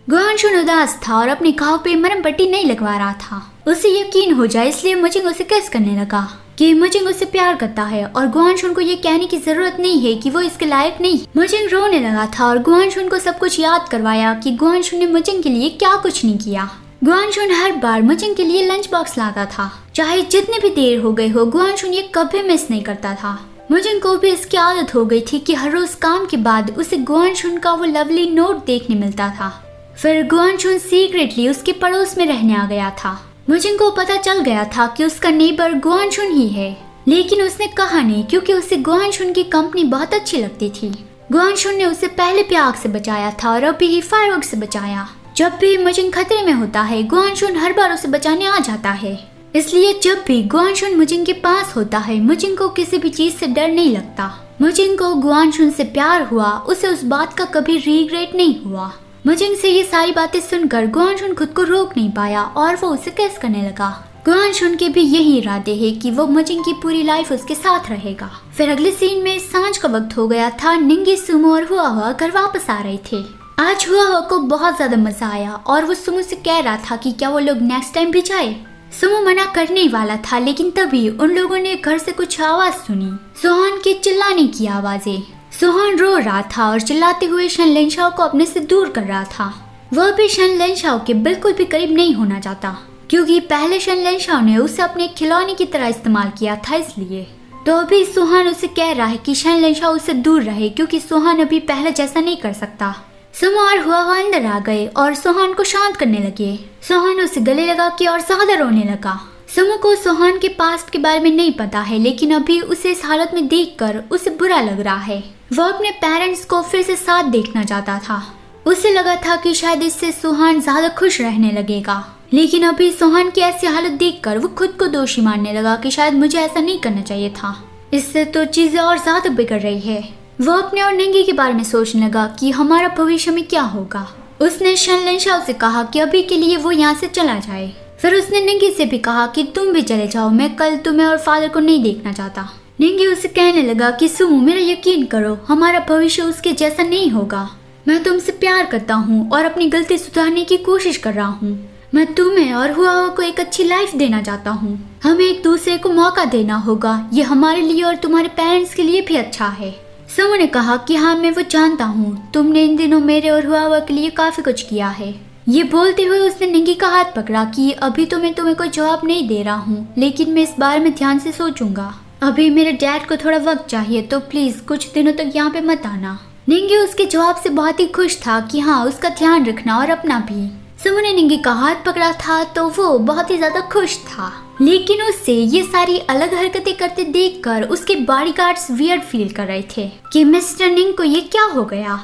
गुआनशुन उदास था और अपने घाव पे मरहम पट्टी नहीं लगवा रहा था। उसे यकीन हो जाए इसलिए मुजिंग उसे किस करने लगा कि मुजिंग उससे प्यार करता है और गुआनशुन को ये कहने की जरूरत नहीं है कि वो इसके लायक नहीं। मुजिंग रोने लगा था और गुआनशुन को सब कुछ याद करवाया कि गुआनशुन ने मुजिंग के लिए क्या कुछ नहीं किया। गुआनशुन हर बार मुजिंग के लिए लंच बॉक्स लाता था, चाहे जितनी भी देर हो गई हो गुआनशुन ये कभी मिस नहीं करता था। मुजिंग को भी इसकी आदत हो गई थी कि हर रोज काम के बाद उसे गुआनशुन का वो लवली नोट देखने मिलता था। फिर गुआनशुन सीक्रेटली उसके पड़ोस में रहने आ गया था। मुजिंग को पता चल गया था कि उसका नेबर गुआनशुन ही है, लेकिन उसने कहा नहीं क्योंकि उसे गुआनशुन की कंपनी बहुत अच्छी लगती थी। गुआनशुन ने उसे पहले भी आग से बचाया था और अभी ही फायरवर्क से बचाया। जब भी मुजिंग खतरे में होता है गुआनशुन हर बार उसे बचाने आ जाता है, इसलिए जब भी गुआनशुन मुजिंग के पास होता है मुजिंग को किसी भी चीज से डर नहीं लगता। मुजिंग को गुआनशुन से प्यार हुआ, उसे उस बात का कभी रिग्रेट नहीं हुआ। मुजिंग से ये सारी बातें सुनकर गुआनशुन खुद को रोक नहीं पाया और वो उसे किस करने लगा। गुआनशुन के भी यही इरादे है कि वो मुजिंग की पूरी लाइफ उसके साथ रहेगा। फिर अगले सीन में सांझ का वक्त हो गया था। निंगी, सुमो और हुआ घर वापस आ रहे थे। आज हुआ को बहुत ज्यादा मजा आया और वो सुमो से कह रहा था कि क्या वो लोग नेक्स्ट टाइम भी जाए। सुमो मना करने वाला था, लेकिन तभी उन लोगों ने घर से कुछ आवाज सुनी, सोहान के चिल्लाने की आवाजें। सोहान रो रहा था और चिल्लाते हुए शन लेंशाओ को अपने से दूर कर रहा था। वह भी शन लेंशाओ के बिल्कुल भी करीब नहीं होना चाहता, क्योंकि पहले शन लेंशाओ ने उसे अपने खिलौने की तरह इस्तेमाल किया था इसलिए। तो अभी सोहान उसे कह रहा है कि शन लेंशाओ उससे दूर रहे, क्योंकि सोहान अभी पहले जैसा नहीं कर सकता। सुमो और हुआ अंदर आ गए और सोहान को शांत करने लगे। सोहान उसे गले लगा के और ज्यादा रोने लगा। सुमो को सोहान के पास्ट के बारे में नहीं पता है, लेकिन अभी उसे इस हालत में देखकर उसे बुरा लग रहा है। वह अपने पेरेंट्स को फिर से साथ देखना चाहता था। उसे लगा था कि शायद इससे सोहान ज्यादा खुश रहने लगेगा, लेकिन अभी सोहान की ऐसी हालत देखकर वो खुद को दोषी मानने लगा कि शायद मुझे ऐसा नहीं करना चाहिए था। इससे तो चीजें और ज्यादा बिगड़ रही है। वो अपने और निंगी के बारे में सोचने लगा कि हमारा भविष्य में क्या होगा। उसने शन लेंशाओ से कहा कि अभी के लिए वो यहाँ से चला जाए। फिर उसने निंगी से भी कहा कि तुम भी चले जाओ, मैं कल तुम्हें और फादर को नहीं देखना चाहता। निंगी उसे कहने लगा कि सुमो मेरा यकीन करो, हमारा भविष्य उसके जैसा नहीं होगा। मैं तुमसे प्यार करता हूँ और अपनी गलती सुधारने की कोशिश कर रहा हूँ। मैं तुम्हें और हुआ को एक अच्छी लाइफ देना चाहता हूँ। हमें एक दूसरे को मौका देना होगा, ये हमारे लिए और तुम्हारे पेरेंट्स के लिए भी अच्छा है। सुमो ने कहा कि हाँ मैं वो जानता हूँ, तुमने इन दिनों मेरे और हुआ के लिए काफी कुछ किया है। ये बोलते हुए उसने निंगी का हाथ पकड़ा कि अभी तो मैं तुम्हें कोई जवाब नहीं दे रहा हूँ, लेकिन मैं इस बारे में ध्यान से सोचूंगा। अभी मेरे डैड को थोड़ा वक्त चाहिए, तो प्लीज कुछ दिनों तक यहाँ पे मत आना। निंगी उसके जवाब से बहुत ही खुश था कि हाँ उसका ध्यान रखना और अपना भी। सुमो ने निंगी का हाथ पकड़ा था तो वो बहुत ही ज्यादा खुश था, लेकिन उससे ये सारी अलग हरकतें करते देखकर उसके बॉडीगार्ड्स वियर्ड फील कर रहे थे कि मिस्टर निंग को ये क्या हो गया।